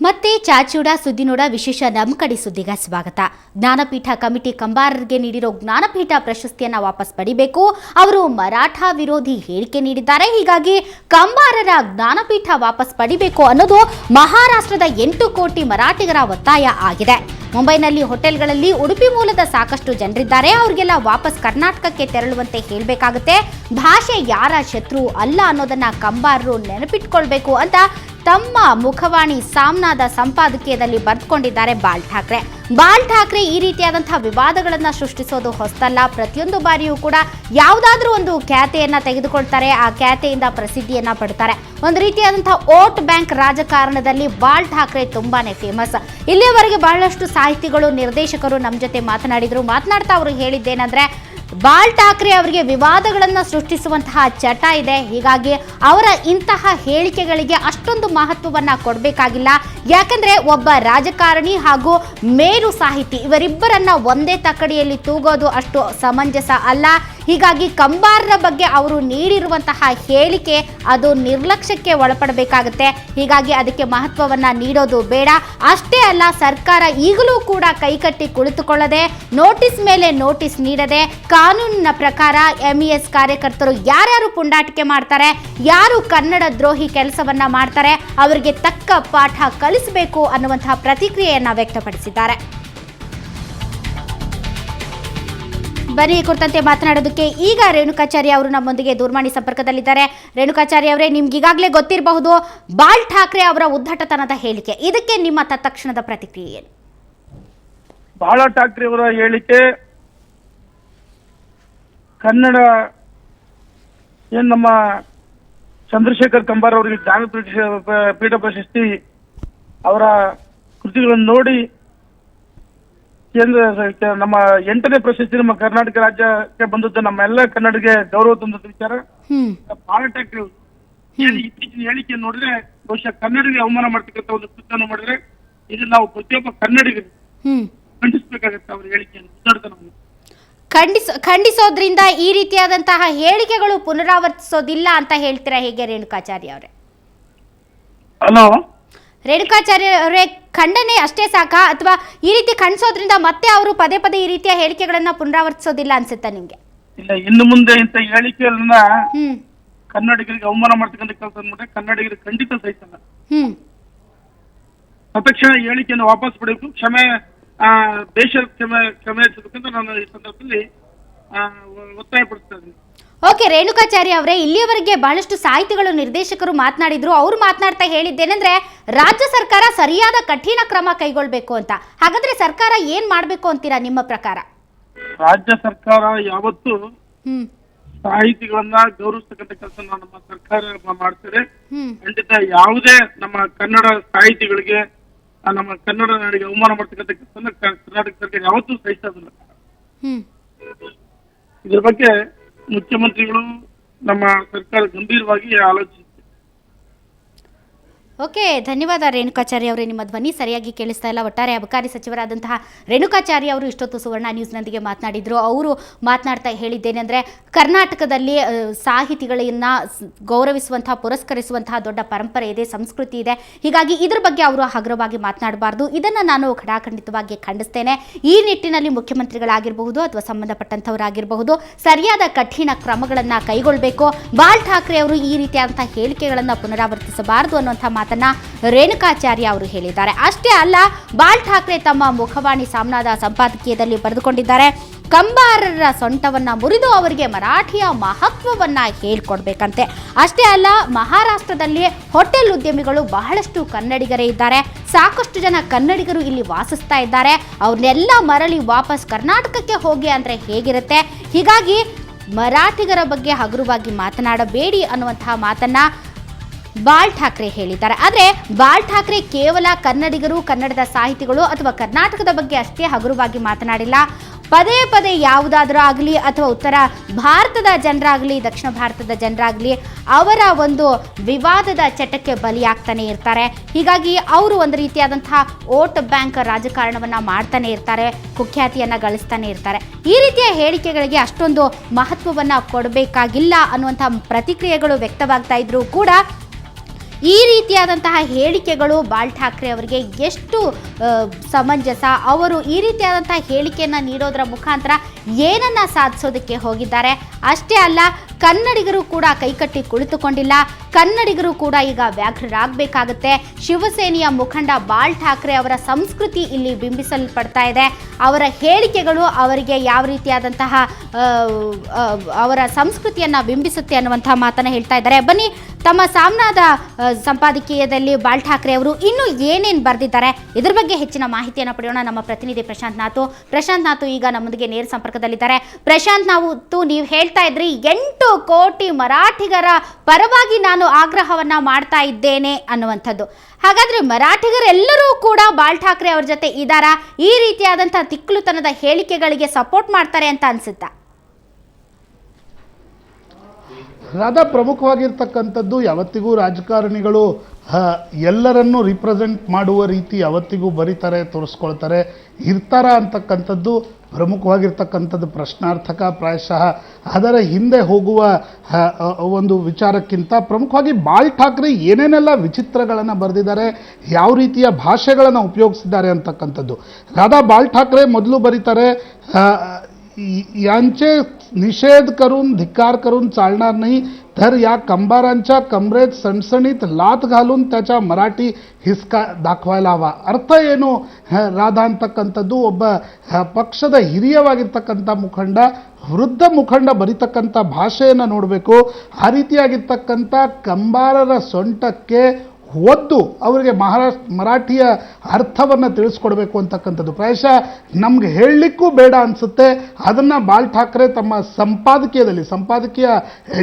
ಮತ್ತೆ ಚಾಚೂಡ ಸುದ್ದಿನೋಡ ವಿಶೇಷ ನಮ್ಮ ಕಡೆ ಸುದ್ದಿಗೆ ಸ್ವಾಗತ. ಜ್ಞಾನಪೀಠ ಕಮಿಟಿ ಕಂಬಾರರಿಗೆ ನೀಡಿರೋ ಜ್ಞಾನಪೀಠ ಪ್ರಶಸ್ತಿಯನ್ನ ವಾಪಸ್ ಪಡಿಬೇಕು. ಅವರು ಮರಾಠ ವಿರೋಧಿ ಹೇಳಿಕೆ ನೀಡಿದ್ದಾರೆ. ಹೀಗಾಗಿ ಕಂಬಾರರ ಜ್ಞಾನಪೀಠ ವಾಪಸ್ ಪಡಿಬೇಕು ಅನ್ನೋದು ಮಹಾರಾಷ್ಟ್ರದ 8 ಕೋಟಿ ಮರಾಠಿಗರ ಒತ್ತಾಯ ಆಗಿದೆ. ಮುಂಬೈನಲ್ಲಿ ಹೋಟೆಲ್ಗಳಲ್ಲಿ ಉಡುಪಿ ಮೂಲದ ಸಾಕಷ್ಟು ಜನರಿದ್ದಾರೆ. ಅವರಿಗೆಲ್ಲ ವಾಪಸ್ ಕರ್ನಾಟಕಕ್ಕೆ ತೆರಳುವಂತೆ ಹೇಳಬೇಕಾಗುತ್ತೆ. ಭಾಷೆ ಯಾರ ಶತ್ರು ಅಲ್ಲ ಅನ್ನೋದನ್ನ ಕಂಬಾರರು ನೆನಪಿಟ್ಕೊಳ್ಬೇಕು ಅಂತ ತಮ್ಮ ಮುಖವಾಣಿ ಸಾಮ್ನಾದ ಸಂಪಾದಕೀಯದಲ್ಲಿ ಬರೆದುಕೊಂಡಿದ್ದಾರೆ ಬಾಲ್ ಠಾಕ್ರೆ ಈ ರೀತಿಯಾದಂತಹ ವಿವಾದಗಳನ್ನು ಸೃಷ್ಟಿಸೋದು ಹೊಸದಲ್ಲ. ಪ್ರತಿಯೊಂದು ಬಾರಿಯೂ ಕೂಡ ಯಾವುದಾದ್ರೂ ಒಂದು ಖ್ಯಾತೆಯನ್ನ ತೆಗೆದುಕೊಳ್ತಾರೆ, ಆ ಖ್ಯಾತೆಯಿಂದ ಪ್ರಸಿದ್ಧಿಯನ್ನ ಪಡ್ತಾರೆ. ಒಂದು ರೀತಿಯಾದಂತಹ ವೋಟ್ ಬ್ಯಾಂಕ್ ರಾಜಕಾರಣದಲ್ಲಿ ಬಾಲ್ ಠಾಕ್ರೆ ತುಂಬಾನೇ ಫೇಮಸ್. ಇಲ್ಲಿಯವರೆಗೆ ಬಹಳಷ್ಟು ಸಾಹಿತಿಗಳು, ನಿರ್ದೇಶಕರು ನಮ್ಮ ಜೊತೆ ಮಾತನಾಡ್ತಾ ಅವರು ಹೇಳಿದ್ದೇನೆಂದ್ರೆ, ಬಾಲ್ ಠಾಕ್ರೆ ಅವರಿಗೆ ವಿವಾದಗಳನ್ನು ಸೃಷ್ಟಿಸುವಂತಹ ಚಟ ಇದೆ. ಹೀಗಾಗಿ ಅವರ ಇಂತಹ ಹೇಳಿಕೆಗಳಿಗೆ ಅಷ್ಟೊಂದು ಮಹತ್ವವನ್ನ ಕೊಡಬೇಕಾಗಿಲ್ಲ. ಯಾಕಂದ್ರೆ ಒಬ್ಬ ರಾಜಕಾರಣಿ ಹಾಗೂ ಮೇರು ಸಾಹಿತಿ ಇವರಿಬ್ಬರನ್ನ ಒಂದೇ ತಕ್ಕಡಿಯಲ್ಲಿ ತೂಗೋದು ಅಷ್ಟು ಸಮಂಜಸ ಅಲ್ಲ. ಹೀಗಾಗಿ ಕಂಬಾರರ ಬಗ್ಗೆ ಅವರು ನೀಡಿರುವಂತಹ ಹೇಳಿಕೆ ಅದು ನಿರ್ಲಕ್ಷ್ಯಕ್ಕೆ ಒಳಪಡಬೇಕಾಗುತ್ತೆ. ಹೀಗಾಗಿ ಅದಕ್ಕೆ ಮಹತ್ವವನ್ನ ನೀಡೋದು ಬೇಡ. ಅಷ್ಟೇ ಅಲ್ಲ, ಸರ್ಕಾರ ಈಗಲೂ ಕೂಡ ಕೈಕಟ್ಟಿ ಕುಳಿತುಕೊಳ್ಳದೆ, ನೋಟಿಸ್ ಮೇಲೆ ನೋಟಿಸ್ ನೀಡದೆ, ಕಾನೂನಿನ ಪ್ರಕಾರ MES ಕಾರ್ಯಕರ್ತರು ಯಾರ್ಯಾರು ಪುಂಡಾಟಿಕೆ ಮಾಡ್ತಾರೆ, ಯಾರು ಕನ್ನಡ ದ್ರೋಹಿ ಕೆಲಸವನ್ನ ಮಾಡ್ತಾರೆ, ಅವರಿಗೆ ತಕ್ಕ ಪಾಠ ಕಲಿಸಬೇಕು ಅನ್ನುವಂತಹ ಪ್ರತಿಕ್ರಿಯೆಯನ್ನ ವ್ಯಕ್ತಪಡಿಸಿದ್ದಾರೆ. ಬನ್ನಿ, ಈ ಕುರಿತಂತೆ ಮಾತನಾಡೋದಕ್ಕೆ ಈಗ ರೇಣುಕಾಚಾರ್ಯ ಅವರು ನಮ್ಮೊಂದಿಗೆ ದೂರವಾಣಿ ಸಂಪರ್ಕದಲ್ಲಿದ್ದಾರೆ. ರೇಣುಕಾಚಾರ್ಯ ಅವರೇ, ನಿಮ್ಗೆ ಈಗಾಗಲೇ ಗೊತ್ತಿರಬಹುದು ಬಾಲ್ ಠಾಕ್ರೆ ಅವರ ಉದ್ದಟತನದ ಹೇಳಿಕೆ. ಇದಕ್ಕೆ ನಿಮ್ಮ ತತ್ಕ್ಷಣದ ಪ್ರತಿಕ್ರಿಯೆ ಏನು? ಬಾಳ ಠಾಕ್ರೆ ಅವರ ಹೇಳಿಕೆ ಕನ್ನಡ ನಮ್ಮ ಚಂದ್ರಶೇಖರ್ ಕಂಬಾರ್ ಅವರಿಗೆ ಜ್ಞಾನಪೀಠ ಪ್ರಶಸ್ತಿ ಅವರ ಕೃತಿಗಳನ್ನು ನೋಡಿ ನಮ್ಮ 8ನೇ ಪ್ರಶಸ್ತಿ ನಮ್ಮ ಕರ್ನಾಟಕ ರಾಜ್ಯಕ್ಕೆ ಬಂದದ್ದು ನಮ್ಮೆಲ್ಲ ಕನ್ನಡಿಗೆ ಗೌರವ ತಂದದ ವಿಚಾರ. ಬಾಳ ಠಾಕ್ರೆ ಇತ್ತೀಚಿನ ಹೇಳಿಕೆ ನೋಡಿದ್ರೆ ಬಹುಶಃ ಕನ್ನಡಿಗೆ ಅವಮಾನ ಮಾಡ್ತಕ್ಕಂಥ ಒಂದು ಕೃತ್ಯವನ್ನು ಮಾಡಿದ್ರೆ ಇದನ್ನ ನಾವು ಪ್ರತಿಯೊಬ್ಬ ಕನ್ನಡಿಗರು ಖಂಡಿಸಬೇಕಾಗತ್ತೆ. ಅವ್ರ ಹೇಳಿಕೆಯನ್ನು ಉದ್ದಾಡ್ತಾನೆ ಖಂಡಿಸೋದ್ರಿಂದ ಈ ರೀತಿಯಾದಂತಹ ಹೇಳಿಕೆಗಳು ಪುನರಾವರ್ತಿಸೋದಿಲ್ಲ ಅಂತ ಹೇಳ್ತೀರಾ ಹೇಗೆ ರೇಣುಕಾಚಾರ್ಯ ಅವರೇ? ಹಲೋ ರೇಣುಕಾಚಾರ್ಯ ಅವರೇ, ಖಂಡನೆ ಅಷ್ಟೇ ಸಾಕಾ, ಅಥವಾ ಈ ರೀತಿ ಖಂಡಿಸೋದ್ರಿಂದ ಮತ್ತೆ ಅವರು ಪದೇ ಪದೇ ಈ ರೀತಿಯ ಹೇಳಿಕೆಗಳನ್ನ ಪುನರಾವರ್ತಿಸೋದಿಲ್ಲ ಅನ್ಸುತ್ತಾ ನಿಮ್ಗೆ? ಇಲ್ಲ, ಇನ್ನು ಮುಂದೆ ಇಂಥ ಹೇಳಿಕೆಗಳನ್ನ ಕನ್ನಡಿಗರಿಗೆ ಅವಮಾನ ಮಾಡ್ತಕ್ಕಂಥ ಕೆಲಸ ಮಾಡಿದ್ರೆ ಕನ್ನಡಿಗರಿಗೆ ಖಂಡಿತ ಸಹಿಸಲ್ಲ. ತತ್ಕ್ಷಣ ಹೇಳಿಕೆಯನ್ನು ವಾಪಸ್ ಪಡೆಯಬೇಕು, ದೇಶದ ಕ್ಷಮೆ ಹೆಚ್ಚಬೇಕಂತ ನಾನು ಈ ಸಂದರ್ಭದಲ್ಲಿ ಒತ್ತಾಯ ಪಡಿಸ್ತಾ ಇದ್ದೀನಿ. ಓಕೆ ರೇಣುಕಾಚಾರ್ಯ ಅವರೇ, ಇಲ್ಲಿಯವರೆಗೆ ಬಹಳಷ್ಟು ಸಾಹಿತಿಗಳು, ನಿರ್ದೇಶಕರು ಮಾತನಾಡಿದ್ರು. ಅವರು ಮಾತನಾಡ್ತಾ ಹೇಳಿದ್ದೇನೆಂದ್ರೆ, ರಾಜ್ಯ ಸರ್ಕಾರ ಸರಿಯಾದ ಕಠಿಣ ಕ್ರಮ ಕೈಗೊಳ್ಬೇಕು ಅಂತ. ಹಾಗಾದ್ರೆ ಸರ್ಕಾರ ಏನ್ ಮಾಡ್ಬೇಕು ಅಂತೀರಾ ನಿಮ್ಮ ಪ್ರಕಾರ? ರಾಜ್ಯ ಸರ್ಕಾರ ಯಾವತ್ತು ಸಾಹಿತಿಗಳನ್ನ ಗೌರವಿಸ್ತಕ್ಕಂಥ ಕೆಲಸ ನಮ್ಮ ಸರ್ಕಾರ ಮಾಡ್ತಾರೆ. ಖಂಡಿತ ಯಾವುದೇ ನಮ್ಮ ಕನ್ನಡ ಸಾಹಿತಿಗಳಿಗೆ, ನಮ್ಮ ಕನ್ನಡ ನಾಡಿಗೆ ಅವಮಾನ ಮಾಡ್ತಕ್ಕಂಥ ಕೆಲಸ ಕರ್ನಾಟಕ ಸರ್ಕಾರ ಯಾವತ್ತೂ ಸಹಿಸೋದಿಲ್ಲ. ಇದ್ರ ಬಗ್ಗೆ ಮುಖ್ಯಮಂತ್ರಿಗಳು, ನಮ್ಮ ಸರ್ಕಾರ ಗಂಭೀರವಾಗಿ ಆಲೋಚಿಸಿದೆ. ಓಕೆ, ಧನ್ಯವಾದ ರೇಣುಕಾಚಾರ್ಯ ಅವರೇ. ನಿಮ್ಮ ಧ್ವನಿ ಸರಿಯಾಗಿ ಕೇಳಿಸ್ತಾ ಇಲ್ಲ. ಒಟ್ಟಾರೆ ಅಬಕಾರಿ ಸಚಿವರಾದಂತಹ ರೇಣುಕಾಚಾರ್ಯ ಅವರು ಇಷ್ಟೊತ್ತು ಸುವರ್ಣ ನ್ಯೂಸ್ನೊಂದಿಗೆ ಮಾತನಾಡಿದ್ರು. ಅವರು ಮಾತನಾಡ್ತಾ ಹೇಳಿದ್ದೇನೆಂದರೆ, ಕರ್ನಾಟಕದಲ್ಲಿ ಸಾಹಿತಿಗಳನ್ನ ಗೌರವಿಸುವಂತಹ, ಪುರಸ್ಕರಿಸುವಂತಹ ದೊಡ್ಡ ಪರಂಪರೆ ಇದೆ, ಸಂಸ್ಕೃತಿ ಇದೆ. ಹೀಗಾಗಿ ಇದ್ರ ಬಗ್ಗೆ ಅವರು ಹಗುರವಾಗಿ ಮಾತನಾಡಬಾರ್ದು. ಇದನ್ನು ನಾನು ಖಡಾಖಂಡಿತವಾಗಿ ಖಂಡಿಸ್ತೇನೆ. ಈ ನಿಟ್ಟಿನಲ್ಲಿ ಮುಖ್ಯಮಂತ್ರಿಗಳಾಗಿರಬಹುದು ಅಥವಾ ಸಂಬಂಧಪಟ್ಟಂಥವರಾಗಿರಬಹುದು ಸರಿಯಾದ ಕಠಿಣ ಕ್ರಮಗಳನ್ನು ಕೈಗೊಳ್ಳಬೇಕು. ಬಾಲ್ ಠಾಕ್ರೆ ಅವರು ಈ ರೀತಿಯಾದಂತಹ ಹೇಳಿಕೆಗಳನ್ನು ಪುನರಾವರ್ತಿಸಬಾರದು ಅನ್ನುವಂಥ ಮಾತನ್ನ ರೇಣುಕಾಚಾರ್ಯ ಅವರು ಹೇಳಿದ್ದಾರೆ. ಅಷ್ಟೇ ಅಲ್ಲ, ಬಾಲ್ ಠಾಕ್ರೆ ತಮ್ಮ ಮುಖವಾಣಿ ಸಾಮ್ನಾದ ಸಂಪಾದಕೀಯದಲ್ಲಿ ಬರೆದುಕೊಂಡಿದ್ದಾರೆ, ಕಂಬಾರರ ಸೊಂಟವನ್ನ ಮುರಿದು ಅವರಿಗೆ ಮರಾಠಿಯ ಮಹತ್ವವನ್ನ ಹೇಳ್ಕೊಡ್ಬೇಕಂತೆ. ಅಷ್ಟೇ ಅಲ್ಲ, ಮಹಾರಾಷ್ಟ್ರದಲ್ಲಿ ಹೋಟೆಲ್ ಉದ್ಯಮಿಗಳು ಬಹಳಷ್ಟು ಕನ್ನಡಿಗರೇ ಇದ್ದಾರೆ. ಸಾಕಷ್ಟು ಜನ ಕನ್ನಡಿಗರು ಇಲ್ಲಿ ವಾಸಿಸ್ತಾ ಇದ್ದಾರೆ. ಅವ್ರನ್ನೆಲ್ಲ ಮರಳಿ ವಾಪಸ್ ಕರ್ನಾಟಕಕ್ಕೆ ಹೋಗಿ ಅಂದ್ರೆ ಹೇಗಿರುತ್ತೆ? ಹೀಗಾಗಿ ಮರಾಠಿಗರ ಬಗ್ಗೆ ಹಗುರವಾಗಿ ಮಾತನಾಡಬೇಡಿ ಅನ್ನುವಂತಹ ಮಾತನ್ನ ಬಾಲ್ ಠಾಕ್ರೆ ಹೇಳಿದ್ದಾರೆ. ಆದರೆ ಬಾಲ್ ಠಾಕ್ರೆ ಕೇವಲ ಕನ್ನಡಿಗರು, ಕನ್ನಡದ ಸಾಹಿತಿಗಳು ಅಥವಾ ಕರ್ನಾಟಕದ ಬಗ್ಗೆ ಅಷ್ಟೇ ಹಗುರವಾಗಿ ಮಾತನಾಡಿಲ್ಲ. ಪದೇ ಪದೇ ಯಾವುದಾದ್ರೂ ಆಗಲಿ ಅಥವಾ ಉತ್ತರ ಭಾರತದ ಜನರಾಗಲಿ, ದಕ್ಷಿಣ ಭಾರತದ ಜನರಾಗಲಿ ಅವರ ಒಂದು ವಿವಾದದ ಚಟಕ್ಕೆ ಬಲಿಯಾಗ್ತಾನೆ ಇರ್ತಾರೆ. ಹೀಗಾಗಿ ಅವರು ಒಂದು ರೀತಿಯಾದಂತಹ ವೋಟ್ ಬ್ಯಾಂಕ್ ರಾಜಕಾರಣವನ್ನು ಮಾಡ್ತಾನೆ ಇರ್ತಾರೆ, ಕುಖ್ಯಾತಿಯನ್ನು ಗಳಿಸ್ತಾನೆ ಇರ್ತಾರೆ. ಈ ರೀತಿಯ ಹೇಳಿಕೆಗಳಿಗೆ ಅಷ್ಟೊಂದು ಮಹತ್ವವನ್ನು ಕೊಡಬೇಕಾಗಿಲ್ಲ ಅನ್ನುವಂಥ ಪ್ರತಿಕ್ರಿಯೆಗಳು ವ್ಯಕ್ತವಾಗ್ತಾ ಇದ್ರೂ ಕೂಡ ಈ ರೀತಿಯಾದಂತಹ ಹೇಳಿಕೆಗಳು ಬಾಳ್ ಠಾಕ್ರೆ ಅವರಿಗೆ ಎಷ್ಟು ಸಮಂಜಸ? ಅವರು ಈ ರೀತಿಯಾದಂತಹ ಹೇಳಿಕೆಯನ್ನು ನೀಡೋದರ ಮುಖಾಂತರ ಏನನ್ನ ಸಾಧಿಸೋದಕ್ಕೆ ಹೋಗಿದ್ದಾರೆ? ಅಷ್ಟೇ ಅಲ್ಲ, ಕನ್ನಡಿಗರು ಕೂಡ ಕೈಕಟ್ಟಿ ಕುಳಿತುಕೊಂಡಿಲ್ಲ. ಕನ್ನಡಿಗರು ಕೂಡ ಈಗ ವ್ಯಾಘ್ರರಾಗಬೇಕಾಗುತ್ತೆ. ಶಿವಸೇನೆಯ ಮುಖಂಡ ಬಾಳ್ ಠಾಕ್ರೆ ಅವರ ಸಂಸ್ಕೃತಿ ಇಲ್ಲಿ ಬಿಂಬಿಸಲ್ಪಡ್ತಾ ಇದೆ. ಅವರ ಹೇಳಿಕೆಗಳು ಅವರಿಗೆ ಯಾವ ರೀತಿಯಾದಂತಹ ಅವರ ಸಂಸ್ಕೃತಿಯನ್ನು ಬಿಂಬಿಸುತ್ತೆ ಅನ್ನುವಂತಹ ಮಾತನ್ನು ಹೇಳ್ತಾ ಇದ್ದಾರೆ. ಬನ್ನಿ, ತಮ್ಮ ಸಾಮ್ನಾದ ಸಂಪಾದಕೀಯದಲ್ಲಿ ಬಾಳ್ ಠಾಕ್ರೆ ಅವರು ಇನ್ನೂ ಏನೇನು ಬರೆದಿದ್ದಾರೆ ಇದ್ರ ಬಗ್ಗೆ ಹೆಚ್ಚಿನ ಮಾಹಿತಿಯನ್ನು ಪಡೆಯೋಣ. ನಮ್ಮ ಪ್ರತಿನಿಧಿ ಪ್ರಶಾಂತ್ ನಾಥು ಈಗ ನಮ್ಮೊಂದಿಗೆ ನೇರ ಸಂಪರ್ಕದಲ್ಲಿದ್ದಾರೆ. ಪ್ರಶಾಂತ್ ನಾಥು, ನೀವು ಹೇಳ್ತಾ ಇದ್ರಿ 8 ಕೋಟಿ ಮರಾಠಿಗರ ಪರವಾಗಿ ನಾನು ಆಗ್ರಹವನ್ನ ಮಾಡ್ತಾ ಇದ್ದೇನೆ ಅನ್ನುವಂಥದ್ದು. ಹಾಗಾದ್ರೆ ಮರಾಠಿಗರೆಲ್ಲರೂ ಕೂಡ ಬಾಳ್ ಠಾಕ್ರೆ ಅವ್ರ ಜೊತೆ ಇದ್ದಾರಾ? ಈ ರೀತಿಯಾದಂತಹ ತಿಕ್ಕಲುತನದ ಹೇಳಿಕೆಗಳಿಗೆ ಸಪೋರ್ಟ್ ಮಾಡ್ತಾರೆ ಅಂತ ಅನ್ಸುತ್ತಾ? ರಾಧಾ, ಪ್ರಮುಖವಾಗಿರ್ತಕ್ಕಂಥದ್ದು ಯಾವತ್ತಿಗೂ ರಾಜಕಾರಣಿಗಳು ಎಲ್ಲರನ್ನೂ ರಿಪ್ರೆಸೆಂಟ್ ಮಾಡುವ ರೀತಿ ಯಾವತ್ತಿಗೂ ಬರೀತಾರೆ, ತೋರಿಸ್ಕೊಳ್ತಾರೆ, ಇರ್ತಾರ ಅಂತಕ್ಕಂಥದ್ದು ಪ್ರಮುಖವಾಗಿರ್ತಕ್ಕಂಥದ್ದು ಪ್ರಶ್ನಾರ್ಥಕ. ಪ್ರಾಯಶಃ ಅದರ ಹಿಂದೆ ಹೋಗುವ ಒಂದು ವಿಚಾರಕ್ಕಿಂತ ಪ್ರಮುಖವಾಗಿ ಬಾಳ್ ಠಾಕ್ರೆ ಏನೇನೆಲ್ಲ ವಿಚಿತ್ರಗಳನ್ನು ಬರೆದಿದ್ದಾರೆ, ಯಾವ ರೀತಿಯ ಭಾಷೆಗಳನ್ನು ಉಪಯೋಗಿಸಿದ್ದಾರೆ ಅಂತಕ್ಕಂಥದ್ದು. ರಾಧಾ, ಬಾಳ್ ಠಾಕ್ರೆ ಮೊದಲು बरीತಾರೆ, यांचे निषेध करून धिक्कार करून चालणार नाही, तर या कंबारांच्या कमरेत सणसणीत लात घालून त्याच्या मराठी हिसका दाखवायला हवा. अर्थ ಏನು ರಾಧಾ ಅಂತಕ್ಕಂಥದ್ದು ಒಬ್ಬ ಪಕ್ಷದ ಹಿರಿಯವಾಗಿರ್ತಕ್ಕಂಥ ಮುಖಂಡ, ವೃದ್ಧ ಮುಖಂಡ ಬರೀತಕ್ಕಂಥ ಭಾಷೆಯನ್ನು ನೋಡಬೇಕು. ಆ ರೀತಿಯಾಗಿರ್ತಕ್ಕಂಥ ಕಂಬಾರರ ಸೊಂಟಕ್ಕೆ ಒದ್ದು ಅವರಿಗೆ ಮರಾಠಿಯ ಅರ್ಥವನ್ನು ತಿಳಿಸ್ಕೊಡ್ಬೇಕು ಅಂತಕ್ಕಂಥದ್ದು ಪ್ರಾಯಶಃ ನಮ್ಗೆ ಹೇಳಲಿಕ್ಕೂ ಬೇಡ ಅನಿಸುತ್ತೆ. ಅದನ್ನು ಬಾಳ್ ಠಾಕ್ರೆ ತಮ್ಮ ಸಂಪಾದಕೀಯ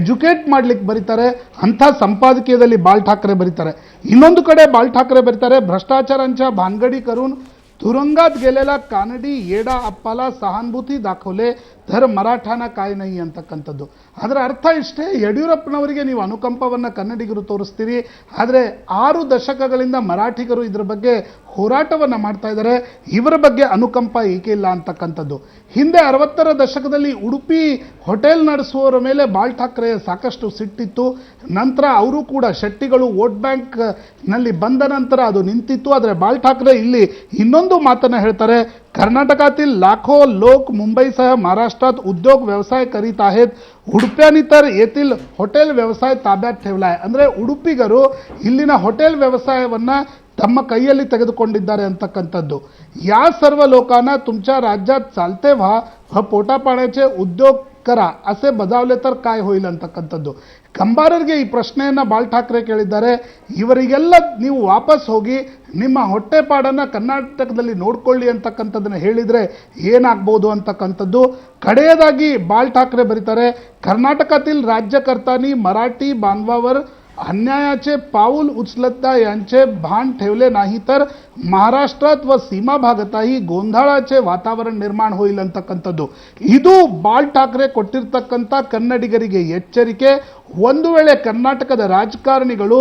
ಎಜುಕೇಟ್ ಮಾಡಲಿಕ್ಕೆ ಬರೀತಾರೆ. ಅಂಥ ಸಂಪಾದಕೀಯದಲ್ಲಿ ಬಾಳ್ ಠಾಕ್ರೆ ಬರೀತಾರೆ. ಇನ್ನೊಂದು ಕಡೆ ಬಾಳ್ ಠಾಕ್ರೆ ಬರೀತಾರೆ, ಭ್ರಷ್ಟಾಚಾरांच्या भानगडी करून तुरुंगात गेलेला कानडी येडा अप्पाला सहानुभूती दाखवले तर मराठाना काय नाही ಅಂತಕ್ಕಂಥದ್ದು. ಅದರ ಅರ್ಥ ಇಷ್ಟೇ, ಯಡಿಯೂರಪ್ಪನವರಿಗೆ ನೀವು ಅನುಕಂಪವನ್ನು ಕನ್ನಡಿಗರು ತೋರಿಸ್ತೀರಿ, ಆದರೆ 6 ದಶಕಗಳಿಂದ ಮರಾಠಿಗರು ಇದರ ಬಗ್ಗೆ ಹೋರಾಟವನ್ನು ಮಾಡ್ತಾ ಇದ್ದಾರೆ, ಇವರ ಬಗ್ಗೆ ಅನುಕಂಪ ಏಕೆ ಇಲ್ಲ ಅಂತಕ್ಕಂಥದ್ದು. ಹಿಂದೆ 60ರ ದಶಕದಲ್ಲಿ ಉಡುಪಿ ಹೋಟೆಲ್ ನಡೆಸುವವರ ಮೇಲೆ ಬಾಳ್ ಠಾಕ್ರೆಯ ಸಾಕಷ್ಟು ಸಿಟ್ಟಿತ್ತು. ನಂತರ ಅವರು ಕೂಡ ಶೆಟ್ಟಿಗಳು ವೋಟ್ ಬ್ಯಾಂಕ್ನಲ್ಲಿ ಬಂದ ನಂತರ ಅದು ನಿಂತಿತ್ತು. ಆದರೆ ಬಾಳ್ ಠಾಕ್ರೆ ಇಲ್ಲಿ ಇನ್ನೊಂದು ಮಾತನ್ನು ಹೇಳ್ತಾರೆ, कर्नाटकातील लाखो लोक मुंबईसह महाराष्ट्रात उद्योग व्यवसाय करीत आहेत, उडुप्यानी तर येथील होटेल व्यवसाय ताब्यात ठेवला आहे. ಅಂದರೆ ಉಡುಪಿಗರು ಇಲ್ಲಿನ ಹೋಟೆಲ್ ವ್ಯವಸಾಯವನ್ನು ತಮ್ಮ ಕೈಯಲ್ಲಿ ತೆಗೆದುಕೊಂಡಿದ್ದಾರೆ ಅಂತಕ್ಕಂಥದ್ದು. या सर्व लोकांना तुमच्या राज्यात चालते व्हा, पोटा पाण्याचे उद्योग करा असे बजावले तर काय होईल ಅಂತಕ್ಕಂಥದ್ದು. ಕಂಬಾರರಿಗೆ ಈ ಪ್ರಶ್ನೆಯನ್ನು ಬಾಳ್ ಠಾಕ್ರೆ ಕೇಳಿದ್ದಾರೆ. ಇವರಿಗೆಲ್ಲ ನೀವು ವಾಪಸ್ ಹೋಗಿ ನಿಮ್ಮ ಹೊಟ್ಟೆಪಾಡನ್ನು ಕರ್ನಾಟಕದಲ್ಲಿ ನೋಡ್ಕೊಳ್ಳಿ ಅಂತಕ್ಕಂಥದ್ದನ್ನು ಹೇಳಿದರೆ ಏನಾಗ್ಬೋದು ಅಂತಕ್ಕಂಥದ್ದು. ಕಡೆಯದಾಗಿ ಬಾಳ್ ಠಾಕ್ರೆ ಬರೀತಾರೆ, कर्नाटकातील राज्यकर्त्यांनी मराठी बांधवावर अन्यायाचे पाऊल उचलता यांचे भान ठेवले नाही तर महाराष्ट्रात व सीमा भागातही ಗೋಂಧಳಾಚೆ ವಾತಾವರಣ ನಿರ್ಮಾಣ ಹೋಯಿಲ್ ಅಂತಕ್ಕಂಥದ್ದು. ಇದು ಬಾಳ್ ಠಾಕ್ರೆ ಕೊಟ್ಟಿರ್ತಕ್ಕಂಥ ಕನ್ನಡಿಗರಿಗೆ ಎಚ್ಚರಿಕೆ. ಒಂದು ವೇಳೆ ಕರ್ನಾಟಕದ ರಾಜಕಾರಣಿಗಳು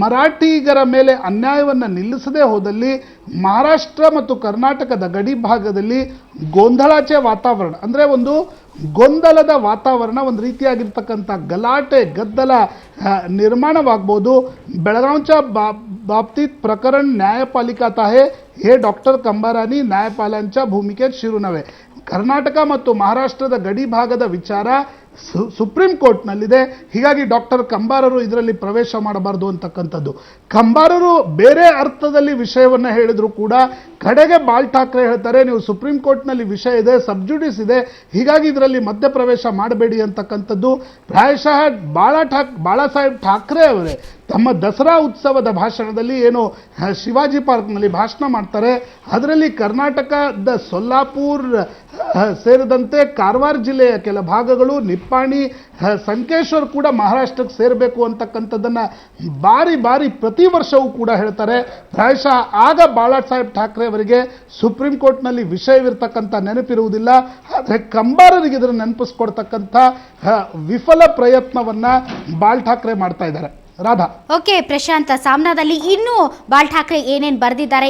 ಮರಾಠಿಗರ ಮೇಲೆ ಅನ್ಯಾಯವನ್ನು ನಿಲ್ಲಿಸದೇ ಹೋದಲ್ಲಿ ಮಹಾರಾಷ್ಟ್ರ ಮತ್ತು ಕರ್ನಾಟಕದ ಗಡಿ ಭಾಗದಲ್ಲಿ ಗೋಂಧಳಾಚೆ ವಾತಾವರಣ ಅಂದರೆ ಒಂದು ಗೊಂದಲದ ವಾತಾವರಣ, ಒಂದು ರೀತಿಯಾಗಿರ್ತಕ್ಕಂಥ ಗಲಾಟೆ ಗದ್ದಲ निर्माणवागಬಹುದು. बेळगावच्या बाबतीत प्रकरण न्यायपालिकात आहे, हे डॉक्टर कंबारांनी न्यायपालांच्या भूमिकेत शिरू नव्हे. ಕರ್ನಾಟಕ ಮತ್ತು ಮಹಾರಾಷ್ಟ್ರದ ಗಡಿ ಭಾಗದ ವಿಚಾರ ಸುಪ್ರೀಂ ಕೋರ್ಟ್ನಲ್ಲಿದೆ. ಹೀಗಾಗಿ ಡಾಕ್ಟರ್ ಕಂಬಾರರು ಇದರಲ್ಲಿ ಪ್ರವೇಶ ಮಾಡಬಾರ್ದು ಅಂತಕ್ಕಂಥದ್ದು. ಕಂಬಾರರು ಬೇರೆ ಅರ್ಥದಲ್ಲಿ ವಿಷಯವನ್ನು ಹೇಳಿದ್ರು ಕೂಡ ಕಡೆಗೆ ಬಾಳ್ ಠಾಕ್ರೆ ಹೇಳ್ತಾರೆ, ನೀವು ಸುಪ್ರೀಂ ಕೋರ್ಟ್ನಲ್ಲಿ ವಿಷಯ ಇದೆ, ಸಬ್ಜುಡಿಸ್ ಇದೆ, ಹೀಗಾಗಿ ಇದರಲ್ಲಿ ಮಧ್ಯಪ್ರವೇಶ ಮಾಡಬೇಡಿ ಅಂತಕ್ಕಂಥದ್ದು. ಪ್ರಾಯಶಃ ಬಾಳಾಸಾಹೇಬ್ ಠಾಕ್ರೆ ಅವರೇ ತಮ್ಮ ದಸರಾ ಉತ್ಸವದ ಭಾಷಣದಲ್ಲಿ ಏನು ಶಿವಾಜಿ ಪಾರ್ಕ್ನಲ್ಲಿ ಭಾಷಣ ಮಾಡ್ತಾರೆ, ಅದರಲ್ಲಿ ಕರ್ನಾಟಕದ ಸೊಲ್ಲಾಪುರ್ ಸೇರಿದಂತೆ ಕಾರವಾರ ಜಿಲ್ಲೆಯ ಕೆಲ ಭಾಗಗಳು, ನಿಪ್ಪಾಣಿ, ಸಂಕೇಶ್ವರ್ ಕೂಡ ಮಹಾರಾಷ್ಟ್ರಕ್ಕೆ ಸೇರಬೇಕು ಅಂತಕ್ಕಂಥದ್ದನ್ನು ಬಾರಿ ಬಾರಿ ಪ್ರತಿ ವರ್ಷವೂ ಕೂಡ ಹೇಳ್ತಾರೆ. ಪ್ರಾಯಶಃ ಆಗ ಬಾಳಾಸಾಹೇಬ್ ಠಾಕ್ರೆ ಅವರಿಗೆ ಸುಪ್ರೀಂ ಕೋರ್ಟ್ನಲ್ಲಿ ವಿಷಯವಿರ್ತಕ್ಕಂಥ ನೆನಪಿರುವುದಿಲ್ಲ. ಆದರೆ ಕಂಬಾರರಿಗೆ ಇದನ್ನು ನೆನಪಿಸ್ಕೊಡ್ತಕ್ಕಂಥ ವಿಫಲ ಪ್ರಯತ್ನವನ್ನು ಬಾಳ್ ಠಾಕ್ರೆ ಮಾಡ್ತಾ ಇದ್ದಾರೆ. ರಾಧಾ, ಓಕೆ ಪ್ರಶಾಂತ್, ಸಾಮ್ನಾದಲ್ಲಿ ಇನ್ನೂ ಬಾಳ್ ಠಾಕ್ರೆ ಏನೇನು ಬರೆದಿದ್ದಾರೆ